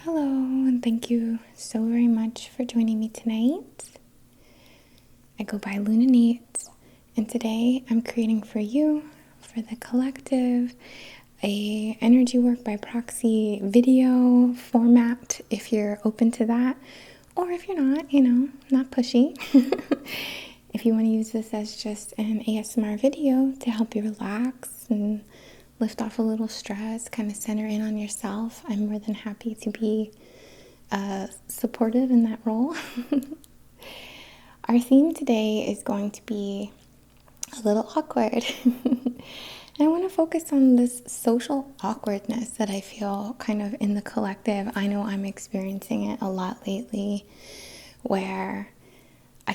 Hello, and thank you so very much for joining me tonight. I go by Lune INNATE, and today I'm creating for you, for the collective, a energy work by proxy video format if you're open to that, or if you're not, not pushy. If you want to use this as just an ASMR video to help you relax and lift off a little stress, kind of center in on yourself, I'm more than happy to be supportive in that role. Our theme today is going to be a little awkward. And I want to focus on this social awkwardness that I feel kind of in the collective. I know I'm experiencing it a lot lately where I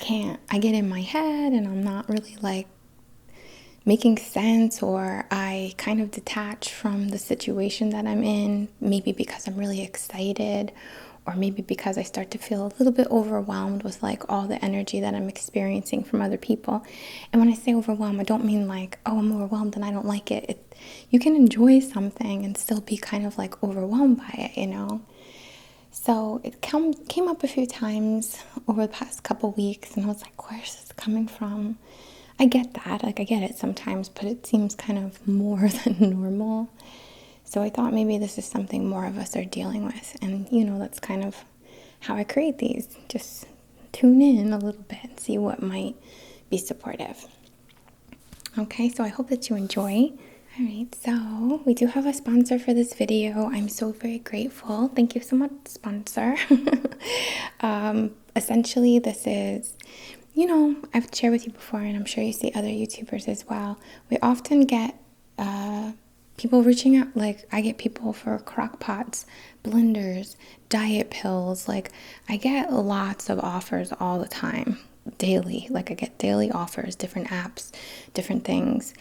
get in my head and I'm not really like making sense, or I kind of detach from the situation that I'm in, maybe because I'm really excited, or maybe because I start to feel a little bit overwhelmed with like all the energy that I'm experiencing from other people. And when I say overwhelmed, I don't mean like, oh, I'm overwhelmed and I don't like it. You can enjoy something and still be kind of like overwhelmed by it. So it came up a few times over the past couple weeks, and I was like, where's this coming from? I get that, like I get it sometimes, but it seems kind of more than normal. So I thought maybe this is something more of us are dealing with. And that's kind of how I create these. Just tune in a little bit and see what might be supportive. Okay, so I hope that you enjoy. All right, so we do have a sponsor for this video. I'm so very grateful. Thank you so much, sponsor. Essentially, this is, I've shared with you before, and I'm sure you see other YouTubers as well. We often get people reaching out. Like, I get people for crock pots, blenders, diet pills. Like, I get lots of offers all the time, daily. Like, I get daily offers, different apps, different things.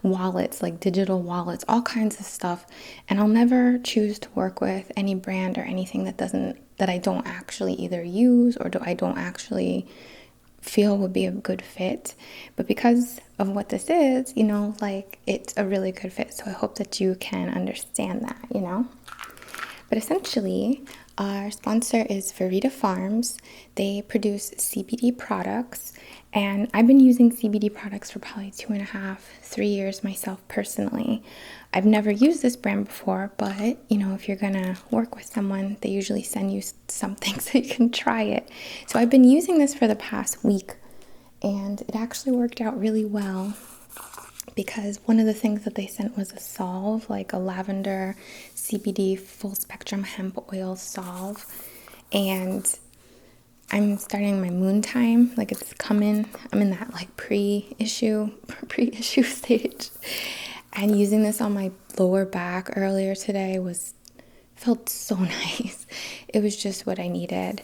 Wallets, like digital wallets, all kinds of stuff. And I'll never choose to work with any brand or anything that I don't actually either use or I don't actually feel would be a good fit. But because of what this is, like it's a really good fit. So I hope that you can understand that. But essentially, our sponsor is Verita Farms. They produce CBD products, and I've been using CBD products for probably 2.5, 3 years myself personally. I've never used this brand before, but if you're gonna work with someone, they usually send you something so you can try it. So I've been using this for the past week, and it actually worked out really well, because one of the things that they sent was a salve, like a lavender CBD full spectrum hemp oil salve. And I'm starting my moon time, like it's coming. I'm in that like pre-issue stage. And using this on my lower back earlier today felt so nice. It was just what I needed.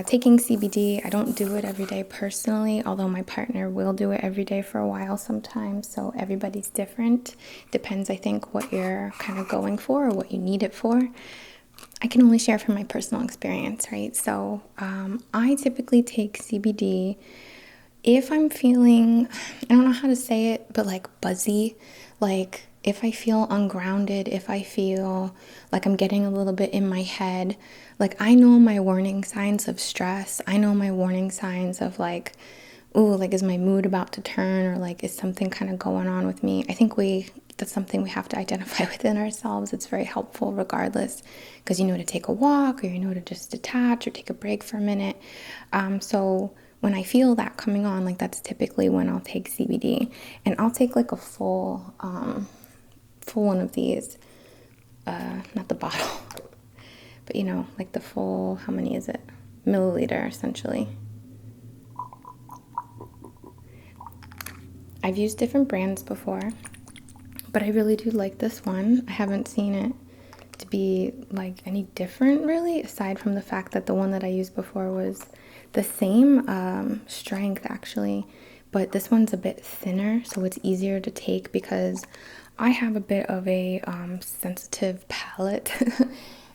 Taking CBD, I don't do it every day personally, although my partner will do it every day for a while sometimes. So everybody's different. Depends, I think, what you're kind of going for or what you need it for. I can only share from my personal experience, right? So I typically take CBD if I'm feeling, I don't know how to say it, but like buzzy, like if I feel ungrounded, if I feel like I'm getting a little bit in my head, like I know my warning signs of stress. I know my warning signs of like, ooh, like is my mood about to turn, or like is something kind of going on with me? I think that's something we have to identify within ourselves. It's very helpful regardless, because to take a walk, or to just detach or take a break for a minute. So when I feel that coming on, like that's typically when I'll take CBD, and I'll take like a full one of these, not the bottle, but like the full, how many is it? Milliliter, essentially. I've used different brands before, but I really do like this one. I haven't seen it to be like any different really, aside from the fact that the one that I used before was the same strength actually, but this one's a bit thinner, so it's easier to take because I have a bit of a sensitive palate.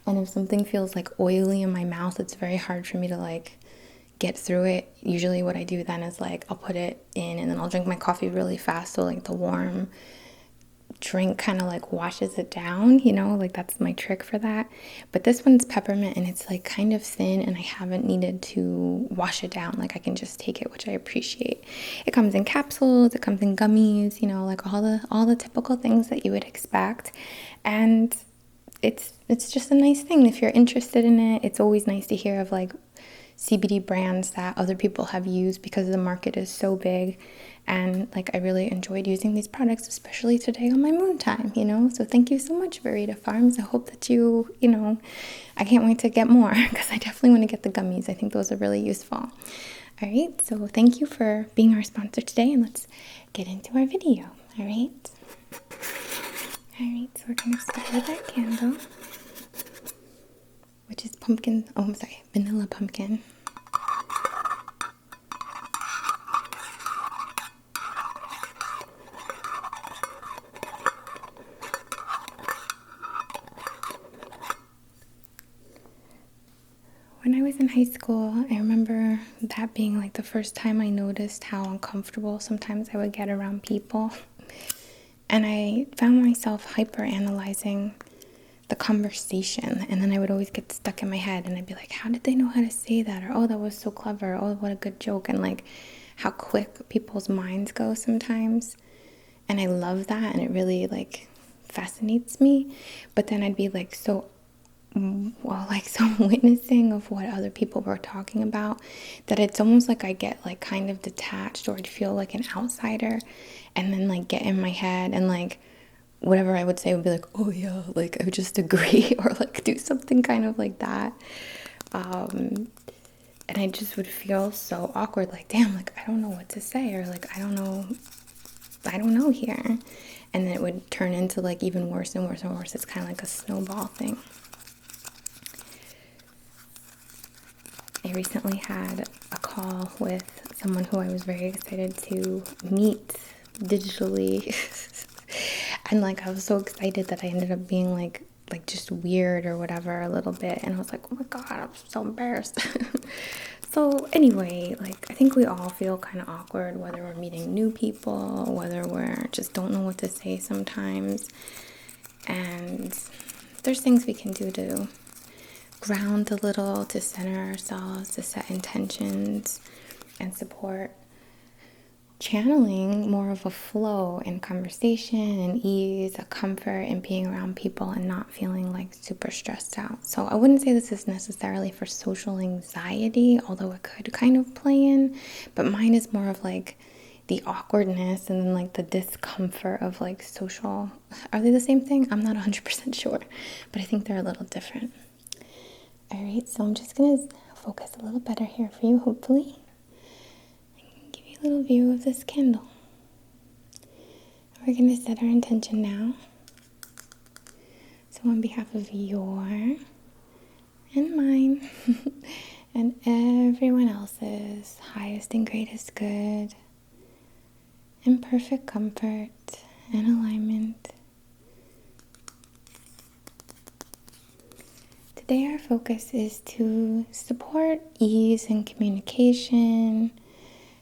And if something feels like oily in my mouth, it's very hard for me to like get through it. Usually what I do then is like I'll put it in and then I'll drink my coffee really fast, so like the warm drink kind of like washes it down, you know, like that's my trick for that. But this one's peppermint and it's like kind of thin and I haven't needed to wash it down. Like I can just take it, which I appreciate. It comes in capsules, it comes in gummies, you know, like all the typical things that you would expect. And it's just a nice thing if you're interested in it. It's always nice to hear of like CBD brands that other people have used because the market is so big. And like I really enjoyed using these products, especially today on my moon time, you know. So thank you so much, Verita Farms. I hope that you know, I can't wait to get more because I definitely want to get the gummies. I think those are really useful. All right, so thank you for being our sponsor today, and let's get into our video. All right. All right, so we're gonna start with our candle, which is pumpkin. Oh, I'm sorry, vanilla pumpkin. When I was in high school, I remember that being like the first time I noticed how uncomfortable sometimes I would get around people. And I found myself hyper analyzing the conversation. And then I would always get stuck in my head and I'd be like, how did they know how to say that? Or, oh, that was so clever. Oh, what a good joke. And like how quick people's minds go sometimes. And I love that. And it really like fascinates me. But then I'd be like so witnessing of what other people were talking about that it's almost like I get like kind of detached, or I'd feel like an outsider and then like get in my head and like whatever I would say would be like, oh yeah, like I would just agree or like do something kind of like that. And I just would feel so awkward, like damn, like I don't know what to say, or like I don't know here. And then it would turn into like even worse and worse and worse. It's kind of like a snowball thing. I recently had a call with someone who I was very excited to meet digitally. And like I was so excited that I ended up being like just weird or whatever a little bit. And I was like, oh my God, I'm so embarrassed. So anyway, like I think we all feel kind of awkward, whether we're meeting new people, whether we're just don't know what to say sometimes. And there's things we can do to ground a little, to center ourselves, to set intentions and support channeling more of a flow in conversation and ease, a comfort in being around people and not feeling like super stressed out. So I wouldn't say this is necessarily for social anxiety, although it could kind of play in, but mine is more of like the awkwardness and then like the discomfort of like social. Are they the same thing? I'm not 100% sure, but I think they're a little different. All right, so I'm just going to focus a little better here for you, hopefully. Give you a little view of this candle. We're going to set our intention now. So on behalf of your and mine and everyone else's highest and greatest good and perfect comfort and alignment, today our focus is to support ease and communication,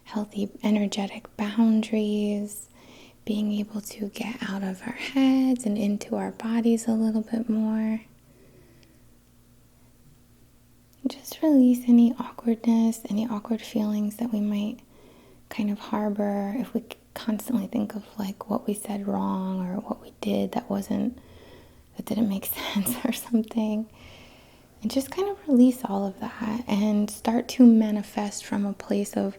healthy energetic boundaries, being able to get out of our heads and into our bodies a little bit more. Just release any awkwardness, any awkward feelings that we might kind of harbor if we constantly think of like what we said wrong or what we did that didn't make sense or something. And just kind of release all of that and start to manifest from a place of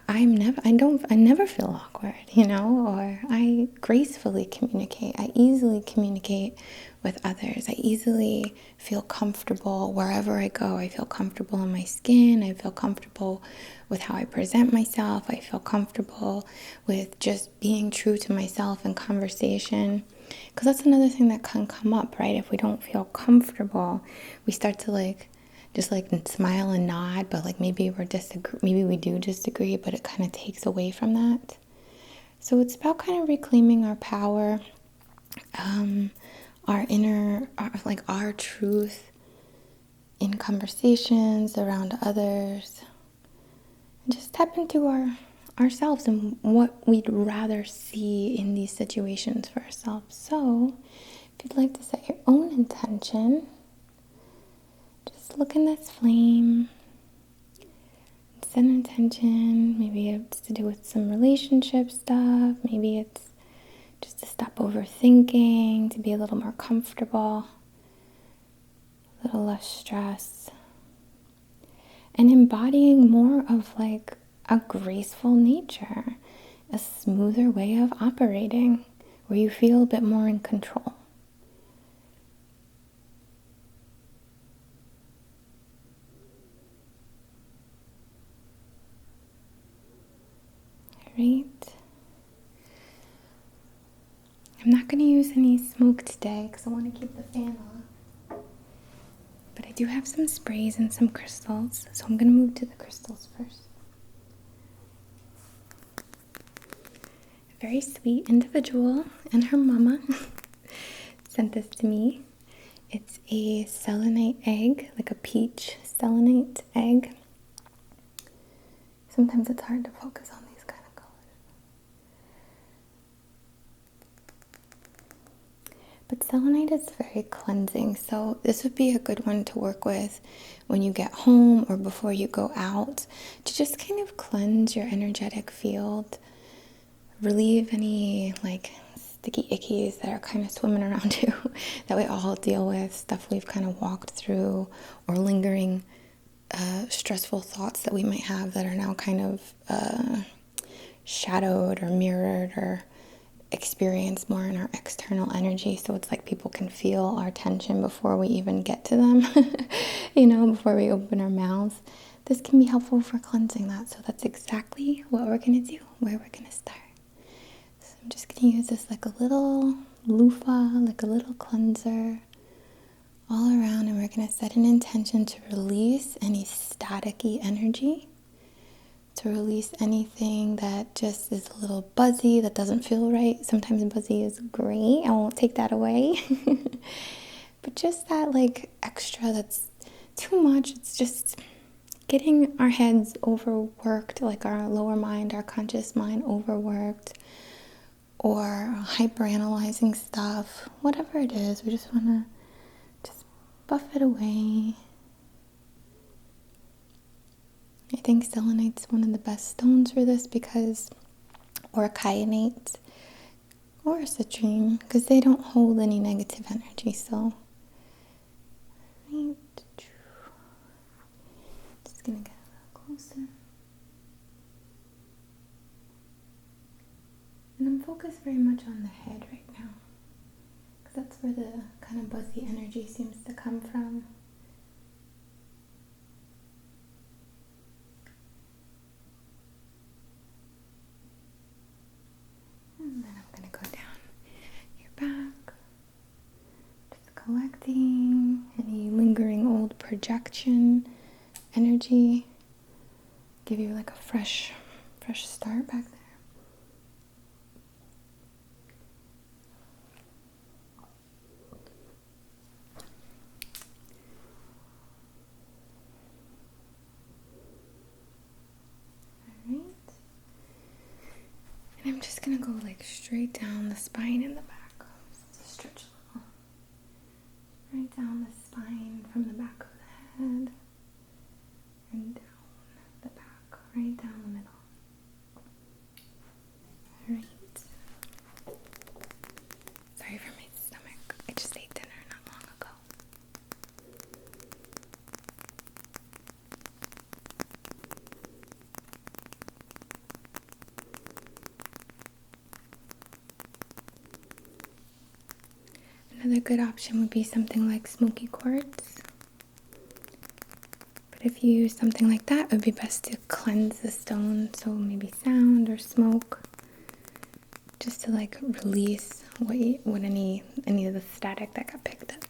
I never feel awkward, you know, or I gracefully communicate. I easily communicate with others. I easily feel comfortable wherever I go. I feel comfortable in my skin. I feel comfortable with how I present myself. I feel comfortable with just being true to myself in conversation. Because that's another thing that can come up, right? If we don't feel comfortable, we start to just smile and nod, but like maybe we do disagree, but it kind of takes away from that. So it's about kind of reclaiming our power, our inner, our truth in conversations around others, and just tap into ourselves and what we'd rather see in these situations for ourselves. So if you'd like to set your own intention, just look in this flame, set an intention. Maybe it's to do with some relationship stuff. Maybe it's just to stop overthinking, to be a little more comfortable, a little less stress, and embodying more of like a graceful nature, a smoother way of operating where you feel a bit more in control. Right. I'm not going to use any smoke today because I want to keep the fan on. But I do have some sprays and some crystals, so I'm going to move to the crystals first. A very sweet individual and her mama sent this to me. It's a selenite egg, like a peach selenite egg. Sometimes it's hard to focus on these kind of colors. But selenite is very cleansing, so this would be a good one to work with when you get home or before you go out, to just kind of cleanse your energetic field, relieve any like sticky ickies that are kind of swimming around you that we all deal with, stuff we've kind of walked through, or lingering stressful thoughts that we might have that are now kind of shadowed or mirrored or experienced more in our external energy. So it's like people can feel our tension before we even get to them, before we open our mouths. This can be helpful for cleansing that. So that's exactly what we're going to do, where we're going to start. So I'm just going to use this like a little loofah, like a little cleanser all around, and we're going to set an intention to release any staticky energy, to release anything that just is a little buzzy, that doesn't feel right. Sometimes buzzy is great, I won't take that away. But just that like extra that's too much, it's just getting our heads overworked, like our lower mind, our conscious mind overworked, or hyperanalyzing stuff, whatever it is, we just want to just buff it away. I think selenite's one of the best stones for this because, or kyanite, or citrine, because they don't hold any negative energy. So, right. Just gonna get a little closer. And I'm focused very much on the head right now, because that's where the kind of buzzy energy seems to come from. And then I'm going to go down your back, just collecting any lingering old projection energy, give you like a fresh start back there. And I'm just going to go like straight down the spine and the back. Just stretch a little. Right down the spine from the back of the head and down the back, right down the middle. Alright. Sorry for my stomach. I just ate dinner not long ago. Another good option would be something like smoky quartz. But if you use something like that, it would be best to cleanse the stone, so maybe sound or smoke, just to like release what any of the static that got picked up.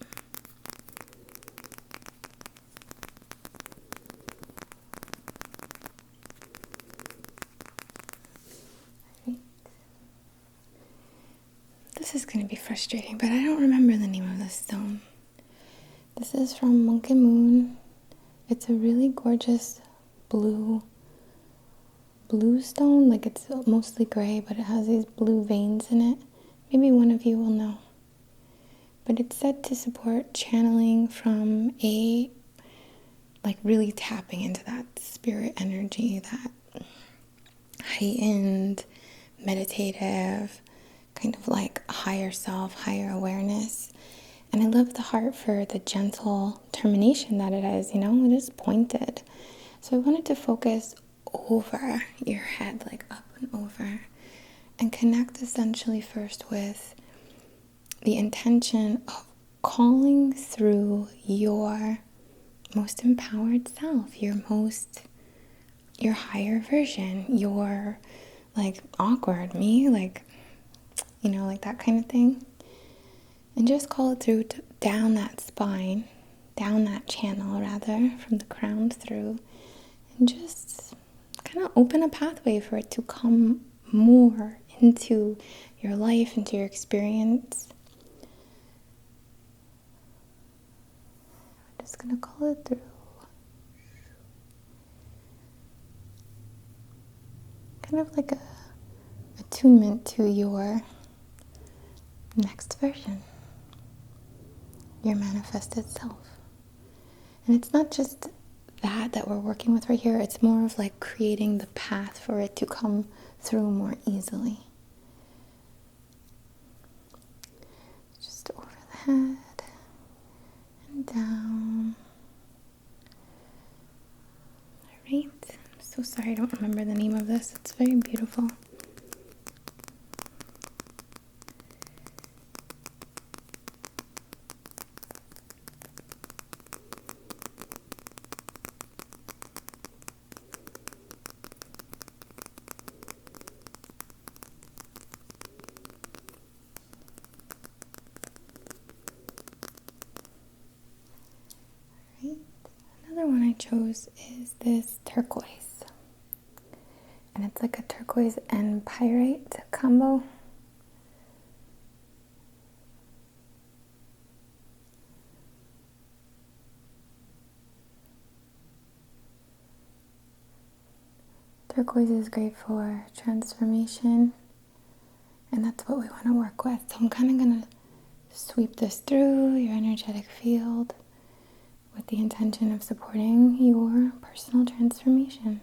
Right. This is going to be frustrating, but I don't remember the name of this stone. This is from Moon. It's a really gorgeous blue blue stone, like it's mostly gray, but it has these blue veins in it. Maybe one of you will know. But it's said to support channeling from like really tapping into that spirit energy, that heightened, meditative, kind of like higher self, higher awareness. And I love the heart for the gentle termination that it is, it is pointed. So I wanted to focus over your head, like up and over, and connect essentially first with the intention of calling through your most empowered self, your higher version, your like awkward me, like, like that kind of thing. And just call it through down that spine, down that channel rather, from the crown through, and just kind of open a pathway for it to come more into your life, into your experience. I'm just going to call it through. Kind of like a attunement to your next version, your manifested self. And it's not just that we're working with right here. It's more of like creating the path for it to come through more easily. Just over the head and down. All right. I'm so sorry I don't remember the name of this. It's very beautiful. Another one I chose is this turquoise, and it's like a turquoise and pyrite combo. Turquoise is great for transformation, and that's what we want to work with. So I'm kind of going to sweep this through your energetic field with the intention of supporting your personal transformation.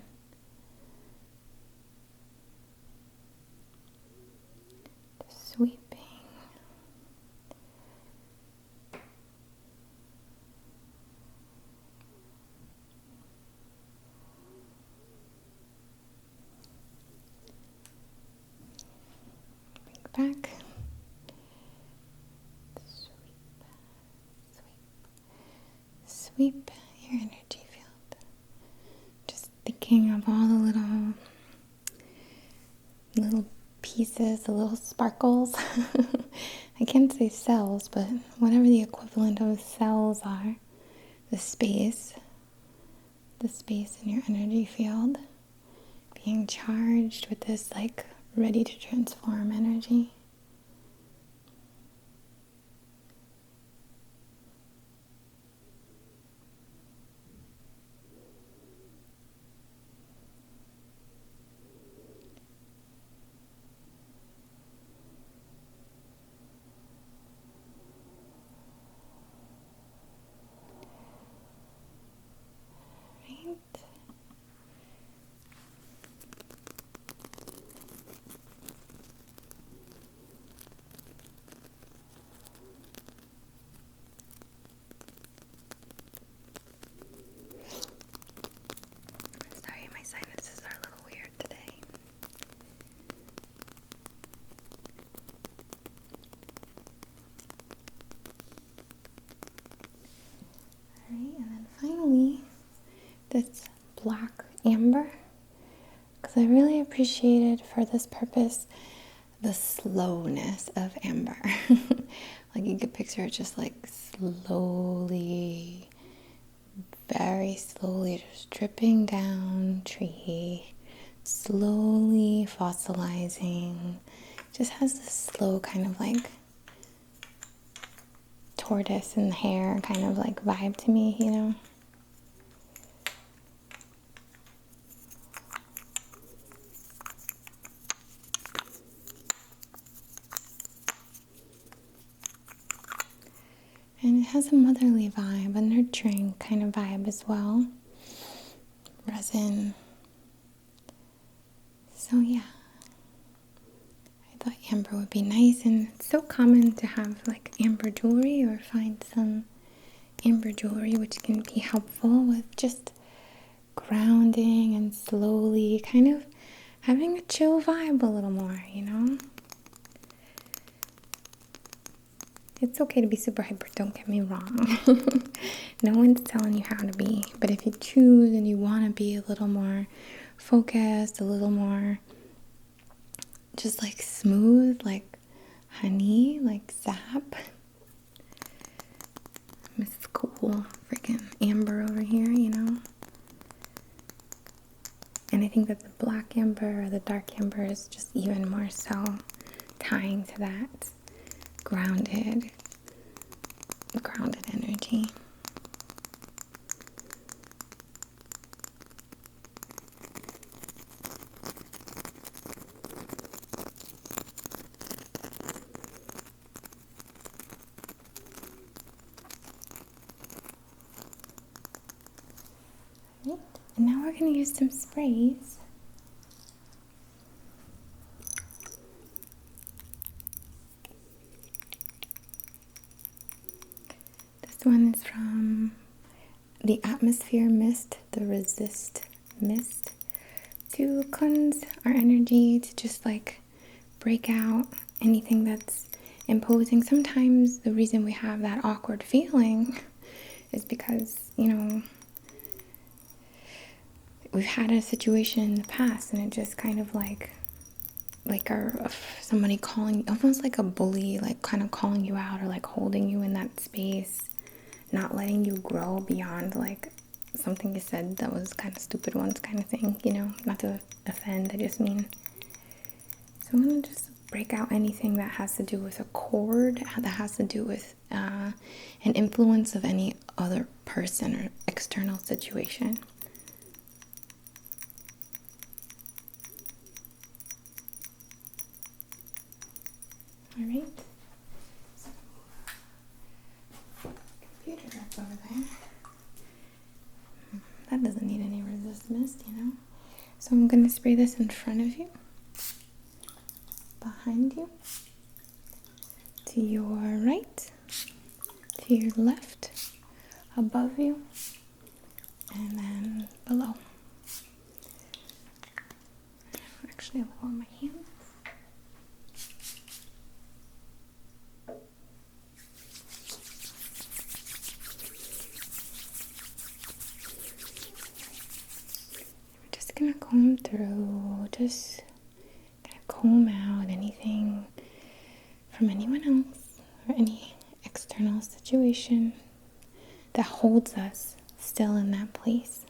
Just sweeping. Bring back. Sweep your energy field. Just thinking of all the little pieces, the little sparkles. I can't say cells, but whatever the equivalent of cells are, the space in your energy field, being charged with this like ready to transform energy. Sorry, my sinuses are a little weird today. Alright, and then finally, this black amber, because I really appreciated for this purpose the slowness of amber. Like you could picture it just like slowly, very slowly just dripping down tree, slowly fossilizing. Just has this slow kind of like tortoise in the hair kind of like vibe to me, you know? has a motherly vibe, a nurturing kind of vibe as well. Resin. So yeah, I thought amber would be nice, and it's so common to have like amber jewelry or find some amber jewelry, which can be helpful with just grounding and slowly kind of having a chill vibe a little more, you know? It's okay to be super hyper, don't get me wrong. No one's telling you how to be, but if you choose and you want to be a little more focused, a little more just like smooth, like honey, like sap. Mrs. Cool freaking amber over here, you know? And I think that the black amber or the dark amber is just even more so tying to that grounded energy. Right. And now we're going to use some sprays. This one is from the Atmosphere Mist, the Resist Mist, to cleanse our energy, to just like break out anything that's imposing. Sometimes the reason we have that awkward feeling is because, you know, we've had a situation in the past and it just kind of like somebody calling, almost like a bully, like kind of calling you out or like holding you in that space, not letting you grow beyond like something you said that was kind of stupid once kind of thing, you know, not to offend, I just mean. So I'm going to just break out anything that has to do with a cord, that has to do with an influence of any other person or external situation. All right. Computer up over there. That doesn't need any resist mist, you know. So I'm going to spray this in front of you, behind you, to your right, to your left, above you, and then below. Actually, a little on my hands. Gonna comb through, just gonna comb out anything from anyone else or any external situation that holds us still in that place.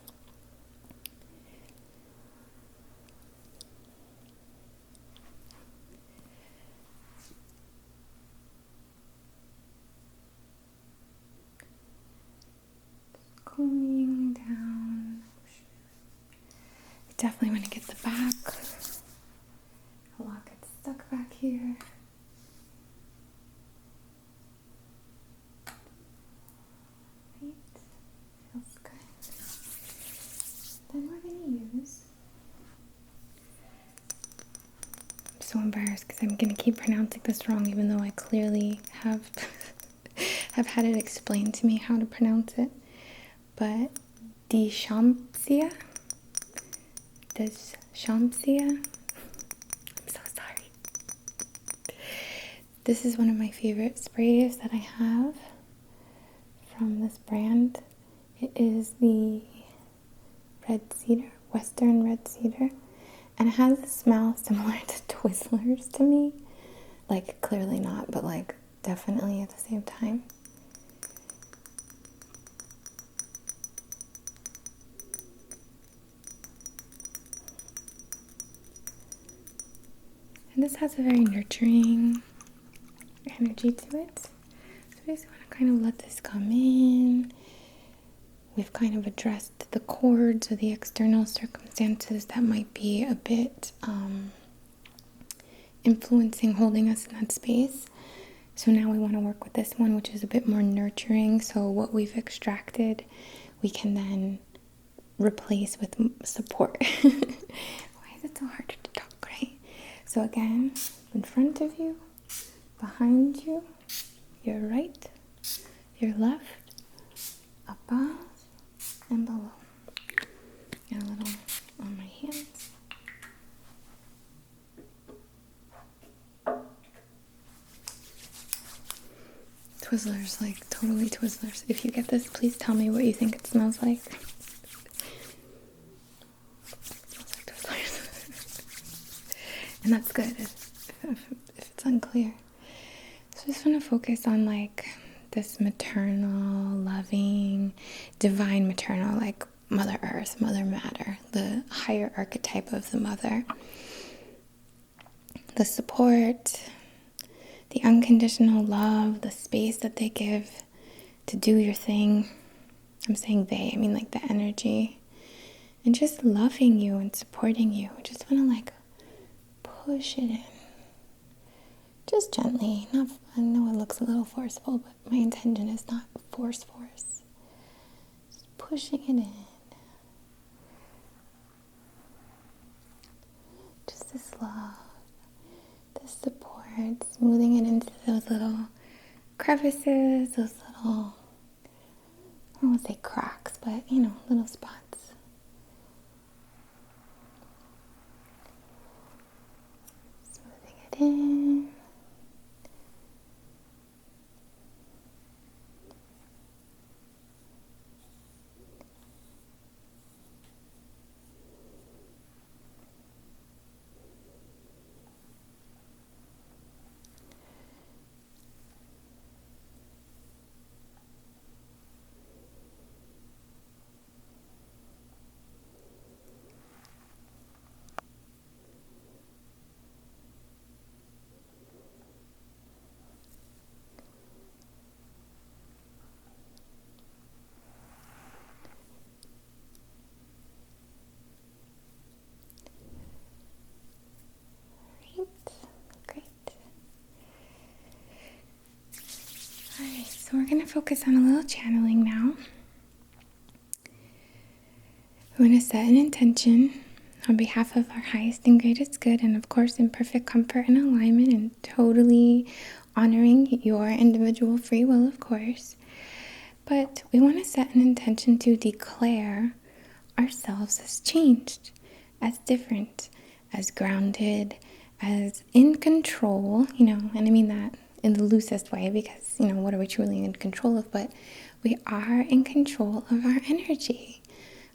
Combing down. Definitely want to get the back. A lot gets stuck back here. Right. Feels good. Then we're going to use... I'm so embarrassed because I'm going to keep pronouncing this wrong even though I clearly have have had it explained to me how to pronounce it. But Deschampsia. I'm so sorry. This is one of my favorite sprays that I have from this brand. It is the red cedar, Western red cedar, and it has a smell similar to Twizzlers to me. Like clearly not, but like definitely at the same time. And this has a very nurturing energy to it. So we just want to kind of let this come in. We've kind of addressed the cords or the external circumstances that might be a bit influencing, holding us in that space. So now we want to work with this one, which is a bit more nurturing. So what we've extracted, we can then replace with support. Why is it so hard to talk, right? So again, in front of you, behind you, your right, your left, above and below. And a little on my hands. Twizzlers, like totally Twizzlers. If you get this, please tell me what you think it smells like. It smells like Twizzlers. And that's good if it's unclear. So I just want to focus on like this maternal, loving, divine maternal, like Mother Earth, Mother Matter, the higher archetype of the mother. The support, the unconditional love, the space that they give to do your thing. I'm saying they, I mean like the energy. And just loving you and supporting you. I just want to like push it in. Just gently. Not, I know it looks a little forceful, but my intention is not force. Just pushing it in. Just this love, this support, smoothing it into those little crevices, those little, I don't want to say cracks, but you know, little spots. Smoothing it in. So we're going to focus on a little channeling now. We want to set an intention on behalf of our highest and greatest good, and of course in perfect comfort and alignment and totally honoring your individual free will, of course. But we want to set an intention to declare ourselves as changed, as different, as grounded, as in control, you know, and I mean that in the loosest way because, you know, what are we truly in control of? But we are in control of our energy.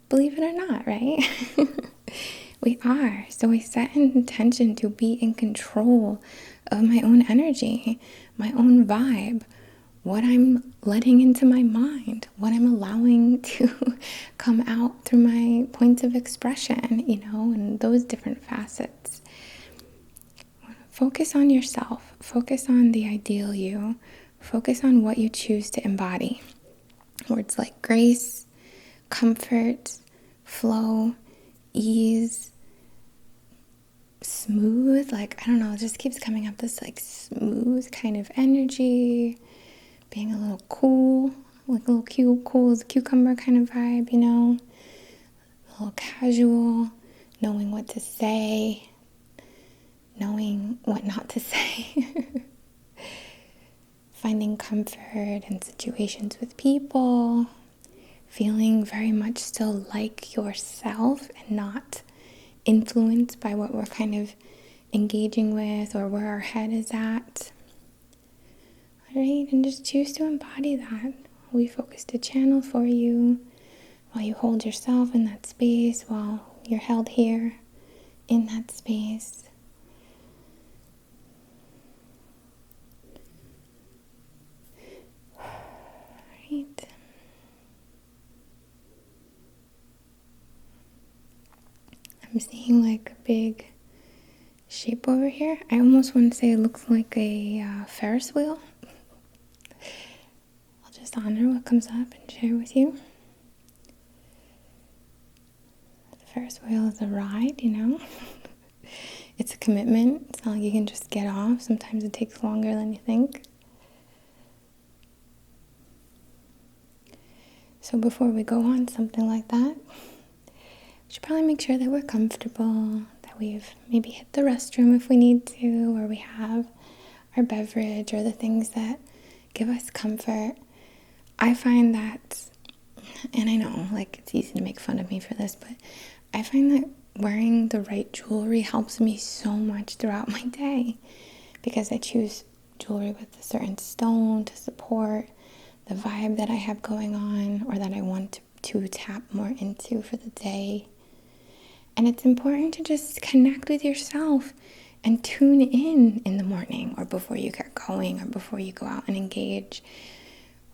Believe it or not, right? We are. So I set an intention to be in control of my own energy, my own vibe, what I'm letting into my mind, what I'm allowing to come out through my points of expression, you know, and those different facets. Focus on yourself. Focus on the ideal you. Focus on what you choose to embody. Words like grace, comfort, flow, ease, smooth, like, I don't know, it just keeps coming up, this like smooth kind of energy, being a little cool, like a little cool as a cucumber kind of vibe, you know, a little casual, knowing what to say, knowing what not to say, finding comfort in situations with people, feeling very much still like yourself and not influenced by what we're kind of engaging with or where our head is at. All right, and just choose to embody that. We focus to channel for you while you hold yourself in that space, while you're held here in that space. All right. I'm seeing like a big shape over here. I almost want to say it looks like a Ferris wheel. I'll just honor what comes up and share with you. The Ferris wheel is a ride, you know. It's a commitment. It's not like you can just get off. Sometimes it takes longer than you think. So before we go on something like that, we should probably make sure that we're comfortable, that we've maybe hit the restroom if we need to, or we have our beverage or the things that give us comfort. I find that, and I know like it's easy to make fun of me for this, but I find that wearing the right jewelry helps me so much throughout my day, because I choose jewelry with a certain stone to support the vibe that I have going on or that I want to tap more into for the day. And it's important to just connect with yourself and tune in the morning or before you get going or before you go out and engage.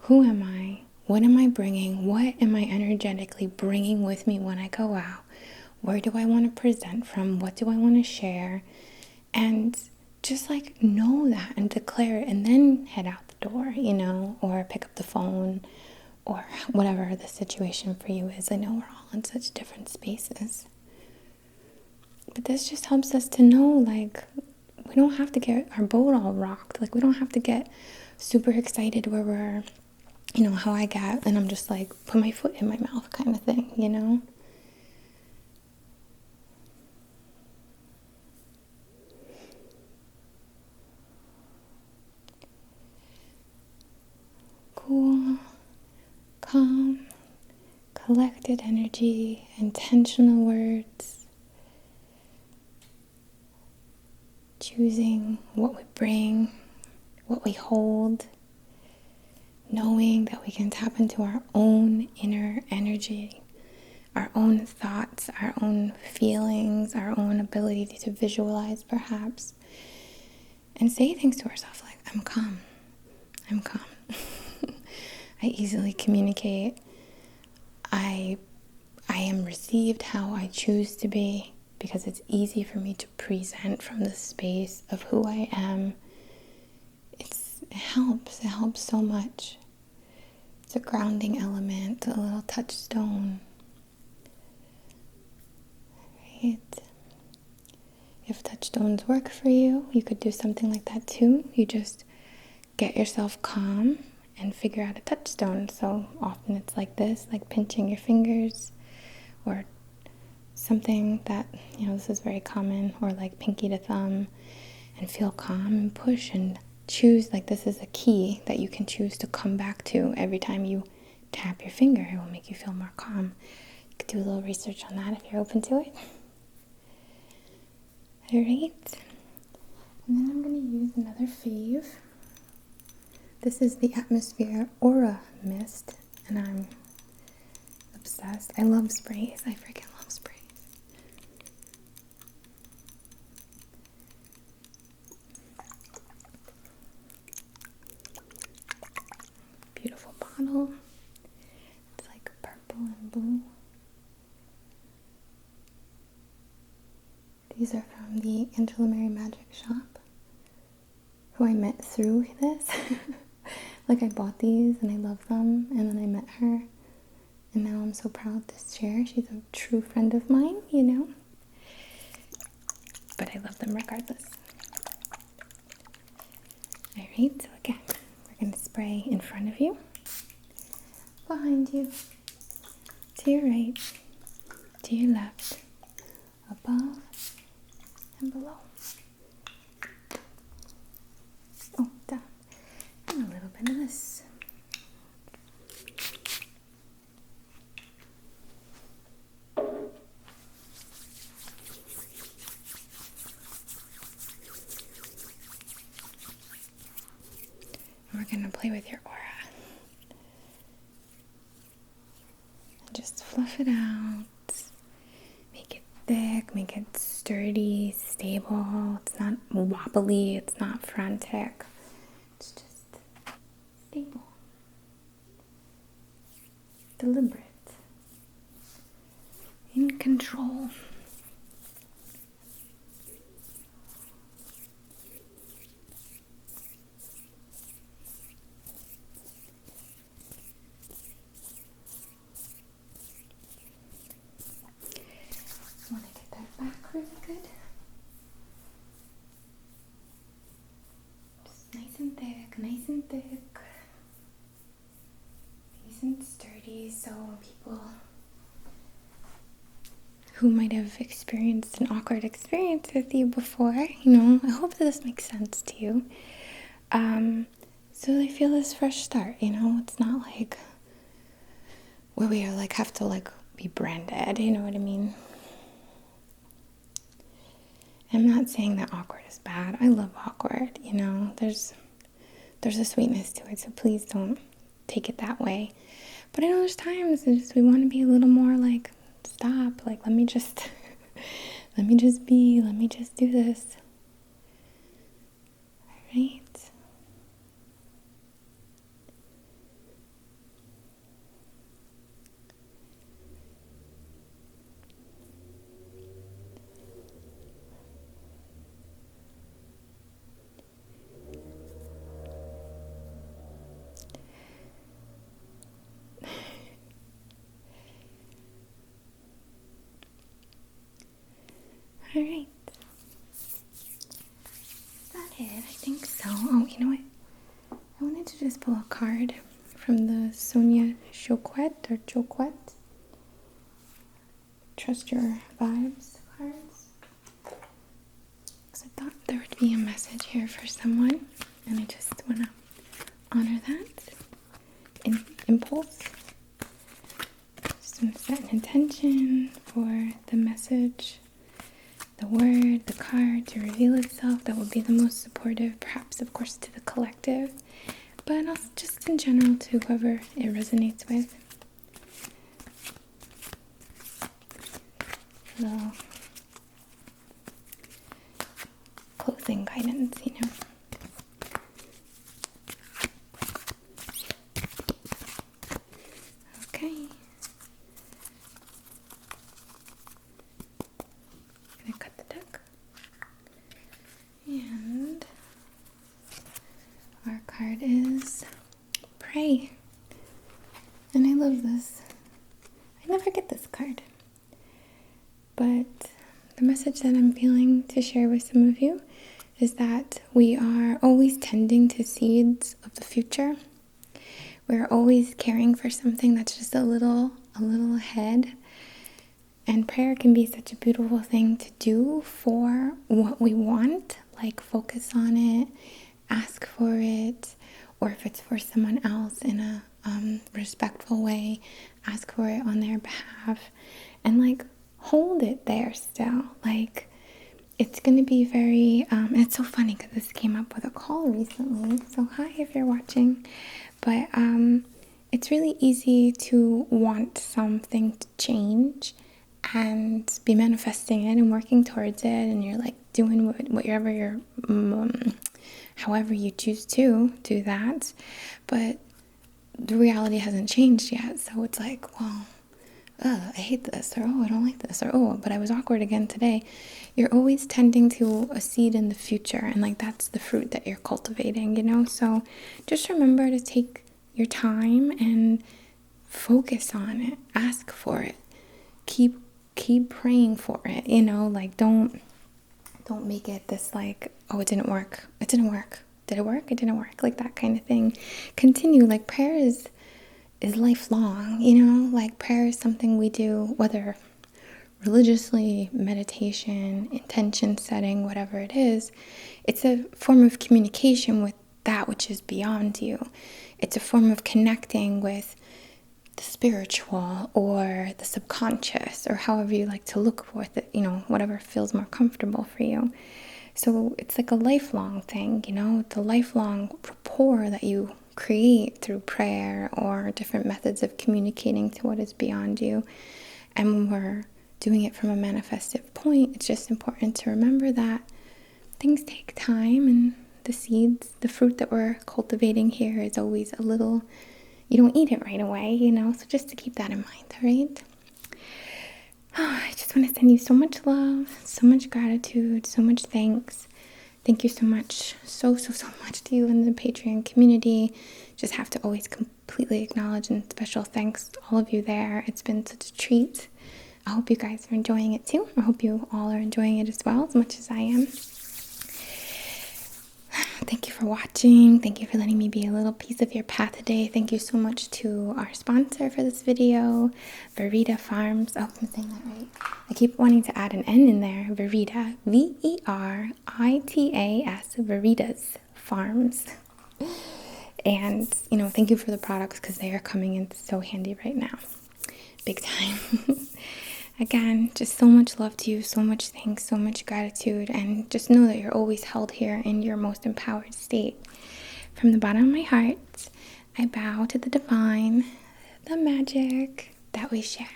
Who am I? What am I bringing? What am I energetically bringing with me when I go out? Where do I want to present from? What do I want to share? And just like know that and declare it, and then head out the door, or pick up the phone or whatever the situation for you is. I know we're all in such different spaces. But this just helps us to know, like, we don't have to get our boat all rocked. Like, we don't have to get super excited where we're, how I get, and I'm just like, put my foot in my mouth kind of thing, Cool, calm, collected energy, intentional words, choosing what we bring, what we hold, knowing that we can tap into our own inner energy, our own thoughts, our own feelings, our own ability to visualize perhaps, and say things to ourselves like, I'm calm, I'm calm. I easily communicate. I am received how I choose to be, because it's easy for me to present from the space of who I am. It helps so much. It's a grounding element, a little touchstone. Right? If touchstones work for you, you could do something like that too. You just get yourself calm and figure out a touchstone. So often it's like this, like pinching your fingers, or something that, this is very common, or like pinky to thumb, and feel calm and push and choose, like this is a key that you can choose to come back to every time you tap your finger. It will make you feel more calm. You could do a little research on that if you're open to it. All right. And then I'm going to use another fave. This is the Atmosphere Aura Mist, and I'm obsessed. I love sprays. I freaking love sprays. Beautiful bottle. It's like purple and blue. These are from the Angela Mary Magic Shop, who I met through this. Like, I bought these and I love them, and then I met her, and now I'm so proud to share. She's a true friend of mine, but I love them regardless. Alright, so again, we're going to spray in front of you, behind you, to your right, to your left, above and below. Oh, down. And a little bit of this. And we're going to play with your aura. And just fluff it out. Make it thick, make it sturdy, stable. It's not wobbly, it's not frantic. It's just stable, deliberate, in control. I want to get that back really good. Just nice and thick, nice and thick. Nice and sturdy, so people who might have experienced an awkward experience with you before, I hope that this makes sense to you. So they feel this fresh start, it's not like where we are have to be branded, you know what I mean? I'm not saying that awkward is bad. I love awkward, there's a sweetness to it, so please don't take it that way. But I know there's times we want to be a little more stop, let me just let me just be, let me just do this. All right. All right. Is that it? I think so. Oh, you know what? I wanted to just pull a card from the Sonia Choquette. Trust Your Vibes cards. Because I thought there would be a message here for someone, and I just want to honor that impulse. Just want to set an intention for the message, the word, the card to reveal itself that will be the most supportive, perhaps of course to the collective, but also just in general to whoever it resonates with. Little closing guidance, Okay. I'm gonna cut the deck. And our card is Pray. And I love this. I never get this card. But the message that I'm feeling to share with some of you is that we are always tending to seeds of the future. We're always caring for something that's just a little ahead. And prayer can be such a beautiful thing to do for what we want, focus on it, ask for it, or if it's for someone else in a respectful way, ask for it on their behalf, and hold it there still. It's going to be very, and it's so funny because this came up with a call recently, so hi if you're watching, but it's really easy to want something to change and be manifesting it and working towards it, and you're doing whatever you're, however you choose to do that, but the reality hasn't changed yet, so it's well, I hate this, or I don't like this, or but I was awkward again today. You're always tending to a seed in the future, and that's the fruit that you're cultivating, so just remember to take your time and focus on it, ask for it, keep praying for it, don't make it this oh, it didn't work, did it work, it didn't work, that kind of thing. Continue. Prayer is lifelong, prayer is something we do, whether religiously, meditation, intention setting, whatever it is. It's a form of communication with that which is beyond you. It's a form of connecting with the spiritual or the subconscious, or however you like to look for it, whatever feels more comfortable for you. So it's a lifelong thing, the lifelong rapport that you create through prayer or different methods of communicating to what is beyond you. And when we're doing it from a manifestive point, it's just important to remember that things take time, and the seeds, the fruit that we're cultivating here is always a little, you don't eat it right away, so just to keep that in mind, all right? Oh, I just want to send you so much love, so much gratitude, so much thanks. Thank you so much, so much to you in the Patreon community. Just have to always completely acknowledge and special thanks to all of you there. It's been such a treat. I hope you guys are enjoying it too. I hope you all are enjoying it as well, as much as I am. thank you for watching. Thank you for letting me be a little piece of your path today. Thank you so much to our sponsor for this video, Verita Farms. Oh, I'm saying that right. I keep wanting to add an N in there. Verita, Veritas, Veritas Farms. And, you know, thank you for the products because they are coming in so handy right now. Big time. Again, just so much love to you, so much thanks, so much gratitude, and just know that you're always held here in your most empowered state. From the bottom of my heart, I bow to the divine, the magic that we share.